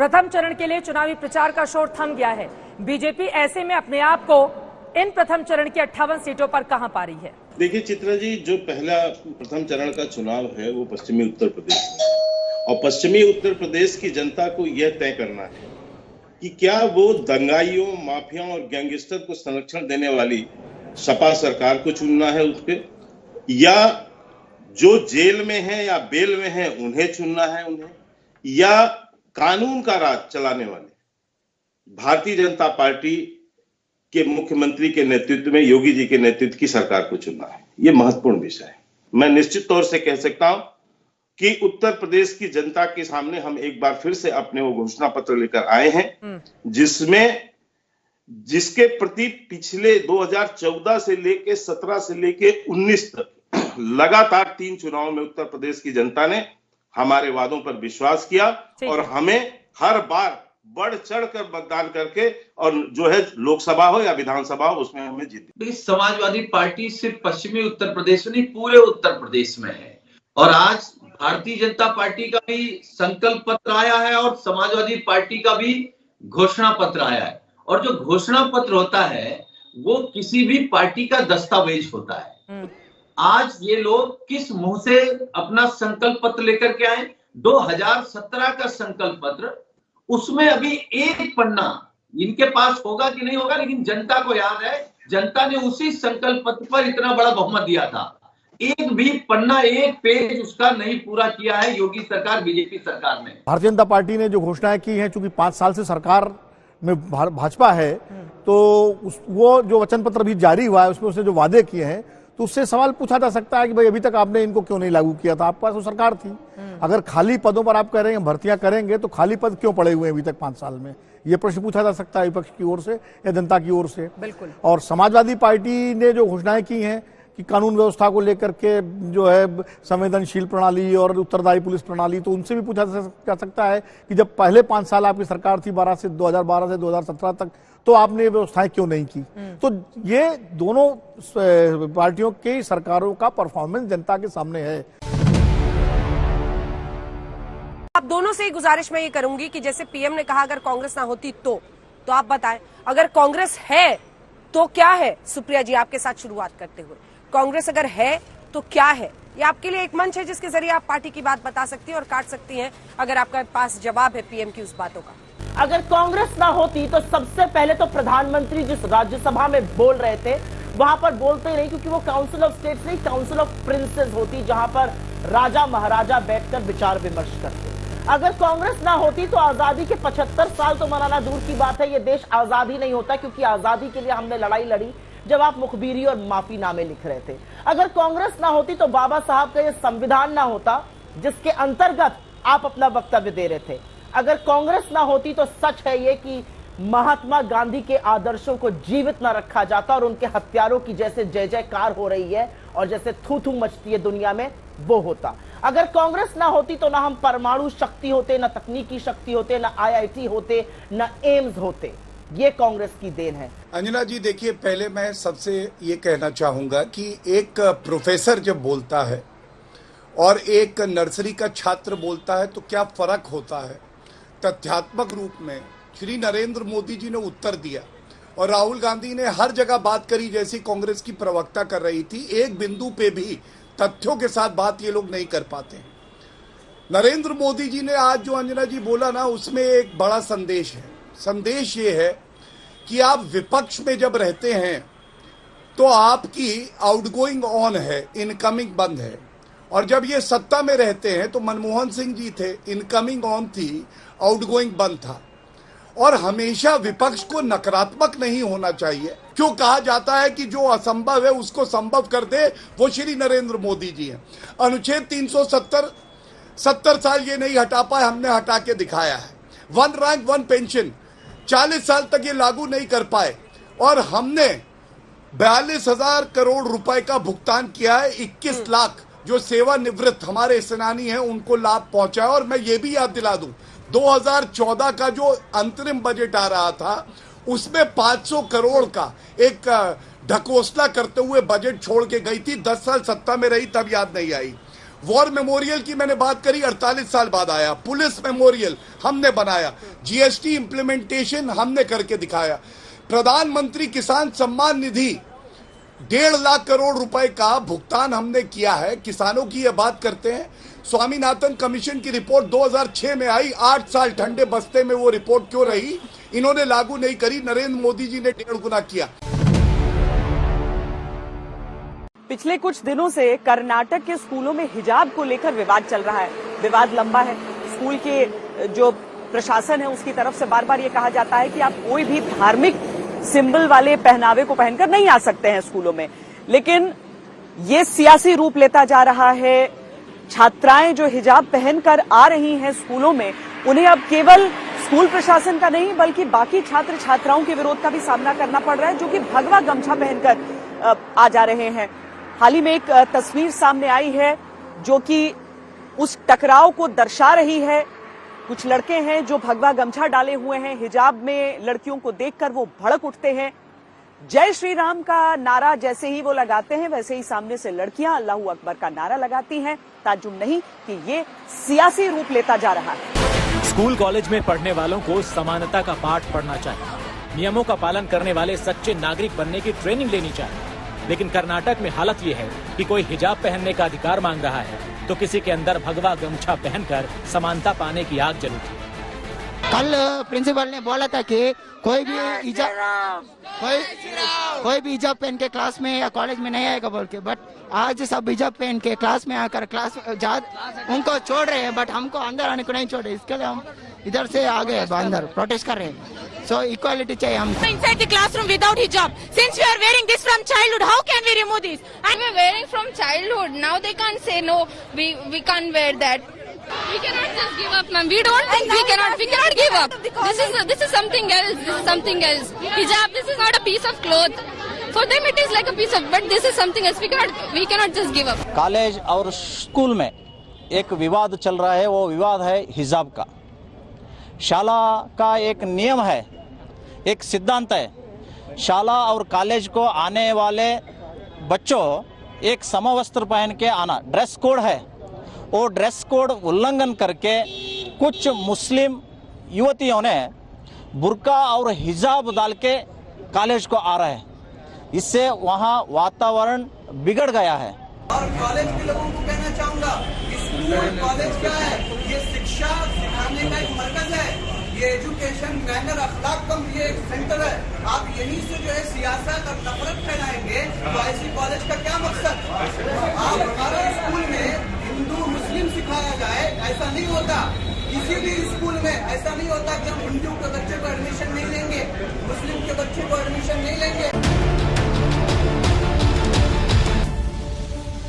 प्रथम चरण के लिए चुनावी प्रचार का शोर थम गया है। बीजेपी ऐसे में अपने आप को इन प्रथम चरण की 58 सीटों पर कहां पा रही है? देखिए चित्रा जी, जो पहला प्रथम चरण का चुनाव है वो पश्चिमी उत्तर प्रदेश में, और पश्चिमी उत्तर प्रदेश की जनता को यह तय करना है कि क्या वो दंगाइयों, माफियाओं और गैंगस्टर को संरक्षण देने वाली सपा सरकार को चुनना है उस पर, या जो जेल में है या बेल में है उन्हें चुनना है उन्हें, या कानून का राज चलाने वाले भारतीय जनता पार्टी के मुख्यमंत्री के नेतृत्व में, योगी जी के नेतृत्व की सरकार को चुनना है। यह महत्वपूर्ण विषय है। मैं निश्चित तौर से कह सकता हूं कि उत्तर प्रदेश की जनता के सामने हम एक बार फिर से अपने वो घोषणा पत्र लेकर आए हैं, जिसके प्रति पिछले 2014 से लेके 17 से लेके 19 तक लगातार 3 चुनावों में उत्तर प्रदेश की जनता ने हमारे वादों पर विश्वास किया और हमें हर बार बढ़ चढ़कर मतदान करके, और जो है लोकसभा हो या विधानसभा हो, उसमें हमें जीत दी। समाजवादी पार्टी सिर्फ पश्चिमी उत्तर प्रदेश में नहीं, पूरे उत्तर प्रदेश में है। और आज भारतीय जनता पार्टी का भी संकल्प पत्र आया है और समाजवादी पार्टी का भी घोषणा पत्र आया है। और जो घोषणा पत्र होता है वो किसी भी पार्टी का दस्तावेज होता है। आज ये लोग किस मुंह से अपना संकल्प पत्र लेकर के आए? 2017 का संकल्प पत्र, उसमें अभी एक पन्ना इनके पास होगा कि नहीं होगा, लेकिन जनता को याद है, जनता ने उसी संकल्प पत्र पर इतना बड़ा बहुमत दिया था। एक भी पन्ना, एक पेज उसका नहीं पूरा किया है योगी सरकार, बीजेपी सरकार ने। भारतीय जनता पार्टी ने जो घोषणाएं की हैं, चूंकि 5 साल से सरकार में भाजपा है, तो वो जो वचन पत्र भी जारी हुआ है उसमें उसने जो वादे किए हैं, तो उससे सवाल पूछा जा सकता है कि भाई अभी तक आपने इनको क्यों नहीं लागू किया था? आपके पास तो सरकार थी। अगर खाली पदों पर आप कह रहे हैं भर्तियां करेंगे, तो खाली पद क्यों पड़े हुए हैं अभी तक 5 साल में? ये प्रश्न पूछा जा सकता है विपक्ष की ओर से या जनता की ओर से। बिल्कुल। और समाजवादी पार्टी ने जो घोषणाएं की हैं कि कानून व्यवस्था को लेकर के जो है संवेदनशील प्रणाली और उत्तरदायी पुलिस प्रणाली, तो उनसे भी पूछा जा सकता है कि जब पहले 5 साल आपकी सरकार थी 2012 से 2017 तक, तो आपने ये व्यवस्थाएं क्यों नहीं की? तो ये दोनों पार्टियों की सरकारों का परफॉर्मेंस जनता के सामने है। आप दोनों से ही गुजारिश मैं ये करूंगी कि जैसे पीएम ने कहा अगर कांग्रेस ना होती तो आप बताएं, अगर कांग्रेस है तो क्या है? सुप्रिया जी, आपके साथ शुरुआत करते हुए, कांग्रेस अगर है तो क्या है? ये आपके लिए एक मंच है जिसके जरिए आप पार्टी की बात बता सकती हैं और काट सकती हैं अगर आपके पास जवाब है पीएम की उस बातों का। अगर कांग्रेस ना होती तो सबसे पहले तो प्रधानमंत्री जिस राज्यसभा में बोल रहे थे वहां पर बोलते ही नहीं, क्योंकि वो काउंसिल ऑफ स्टेट्स नहीं, काउंसिल ऑफ प्रिंसेस होती, जहां पर राजा महाराजा बैठकर विचार विमर्श करते। अगर कांग्रेस ना होती तो आजादी के 75 साल तो मनाना दूर की बात है, ये देश आजाद ही नहीं होता, क्योंकि आजादी के लिए हमने लड़ाई लड़ी जब आप मुखबिरी और माफीनामे लिख रहे थे। अगर कांग्रेस ना होती तो बाबा साहब का ये संविधान ना होता जिसके अंतर्गत आप अपना वक्तव्य दे रहे थे। अगर कांग्रेस ना होती तो सच है ये कि महात्मा गांधी के आदर्शों को जीवित ना रखा जाता और उनके हत्यारों की जैसे जय जयकार हो रही है और जैसे थू थू मचती है दुनिया में, वो होता। अगर कांग्रेस ना होती तो ना हम परमाणु शक्ति होते, ना तकनीकी शक्ति होते, ना आईआईटी होते, ना एम्स होते। ये कांग्रेस की देन है। अंजना जी, देखिए, पहले मैं सबसे ये कहना चाहूंगा कि एक प्रोफेसर जब बोलता है और एक नर्सरी का छात्र बोलता है तो क्या फर्क होता है? तथ्यात्मक रूप में श्री नरेंद्र मोदी जी ने उत्तर दिया और राहुल गांधी ने हर जगह बात करी जैसी कांग्रेस की प्रवक्ता कर रही थी। एक बिंदु पे भी तथ्यों के साथ बात ये लोग नहीं कर पाते। नरेंद्र मोदी जी ने आज जो अंजना जी बोला ना, उसमें एक बड़ा संदेश है। संदेश ये है कि आप विपक्ष में जब रहते हैं तो आपकी आउटगोइंग ऑन है, इनकमिंग बंद है, और जब ये सत्ता में रहते हैं तो मनमोहन सिंह जी थे, इनकमिंग ऑन थी, आउटगोइंग बंद था। और हमेशा विपक्ष को नकारात्मक नहीं होना चाहिए। क्यों कहा जाता है कि जो असंभव है उसको संभव कर दे, वो श्री नरेंद्र मोदी जी हैं। अनुच्छेद 370 70 साल ये नहीं हटा पाए, हमने हटा के दिखाया है। 1 रैंक 1 पेंशन 40 साल तक ये लागू नहीं कर पाए और हमने 42,000 करोड़ रुपए का भुगतान किया है। 21 लाख जो सेवानिवृत्त हमारे सेनानी हैं उनको लाभ पहुंचा है। और मैं ये भी याद दिला दूं, 2014 का जो अंतरिम बजट आ रहा था उसमें 500 करोड़ का एक ढकोसला करते हुए बजट छोड़ के गई थी। 10 साल सत्ता में रही तब याद नहीं आई। वॉर मेमोरियल की मैंने बात करी, 48 साल बाद आया। पुलिस मेमोरियल हमने बनाया, जीएसटी इंप्लीमेंटेशन हमने करके दिखाया, प्रधानमंत्री किसान सम्मान निधि 1.5 लाख करोड़ रुपए का भुगतान हमने किया है। किसानों की यह बात करते हैं। स्वामीनाथन कमीशन की रिपोर्ट 2006 में आई, 8 साल ठंडे बस्ते में वो रिपोर्ट क्यों रही? इन्होंने लागू नहीं करी, नरेंद्र मोदी जी ने 1.5 गुना किया। पिछले कुछ दिनों से कर्नाटक के स्कूलों में हिजाब को लेकर विवाद चल रहा है। विवाद लंबा है। स्कूल के जो प्रशासन है उसकी तरफ से बार बार ये कहा जाता है कि आप कोई भी धार्मिक सिंबल वाले पहनावे को पहनकर नहीं आ सकते हैं स्कूलों में, लेकिन ये सियासी रूप लेता जा रहा है। छात्राएं जो हिजाब पहनकर आ रही हैं स्कूलों में, उन्हें अब केवल स्कूल प्रशासन का नहीं बल्कि बाकी छात्र छात्राओं के विरोध का भी सामना करना पड़ रहा है, जो कि भगवा गमछा पहनकर आ जा रहे हैं। हाल ही में एक तस्वीर सामने आई है जो कि उस टकराव को दर्शा रही है। कुछ लड़के हैं जो भगवा गमछा डाले हुए हैं, हिजाब में लड़कियों को देखकर वो भड़क उठते हैं। जय श्री राम का नारा जैसे ही वो लगाते हैं, वैसे ही सामने से लड़कियां अल्लाहू अकबर का नारा लगाती हैं। ताज्जुब नहीं कि ये सियासी रूप लेता जा रहा है। स्कूल कॉलेज में पढ़ने वालों को समानता का पाठ पढ़ना चाहिए, नियमों का पालन करने वाले सच्चे नागरिक बनने की ट्रेनिंग लेनी चाहिए। लेकिन कर्नाटक में हालत ये है कि कोई हिजाब पहनने का अधिकार मांग रहा है तो किसी के अंदर भगवा गमछा पहनकर समानता पाने की आग जल उठी। कल प्रिंसिपल ने बोला था कि कोई भी हिजाब पहन के क्लास में या कॉलेज में नहीं आएगा बोल के, बट आज सब हिजाब पहन के क्लास में आकर उनको छोड़ रहे हैं, बट हमको अंदर आने को नहीं छोड़ रहे। इसके लिए हम इधर से आ गए, अंदर प्रोटेस्ट कर रहे हैं। So equality चाहिए हमको। Inside the classroom without hijab. Since we are wearing this from childhood, how can we remove this? And we are wearing from childhood. Now they can't say no. We can't wear that. We cannot just give up, ma'am. We don't think we cannot give up. This is something else. This is something else. Hijab. This is not a piece of cloth. For them it is like a piece of, but this is something else. We cannot just give up. College और school में एक विवाद चल रहा है, वो विवाद है हिजाब का। शाला का एक नियम है, एक सिद्धांत है। शाला और कॉलेज को आने वाले बच्चों एक समवस्त्र पहन के आना, ड्रेस कोड है। वो ड्रेस कोड उल्लंघन करके कुछ मुस्लिम युवतियों ने बुर्का और हिजाब डाल के कॉलेज को आ रहे हैं। इससे वहाँ वातावरण बिगड़ गया है। और कॉलेज के लोगों को कहना चाहूँगा, स्कूल कॉलेज क्या है? ये शिक्षा सिखाने का एक मरकज है, ये एजुकेशन मैनर अखलाक का ये एक सेंटर है। आप यहीं से जो है सियासत और नफरत फैलाएंगे तो ऐसी कॉलेज का क्या मकसद? आप हमारे स्कूल में हिंदू मुस्लिम सिखाया जाए, ऐसा नहीं होता। किसी भी स्कूल में ऐसा नहीं होता कि हम हिंदू के बच्चे को एडमिशन नहीं लेंगे, मुस्लिम के बच्चे को एडमिशन नहीं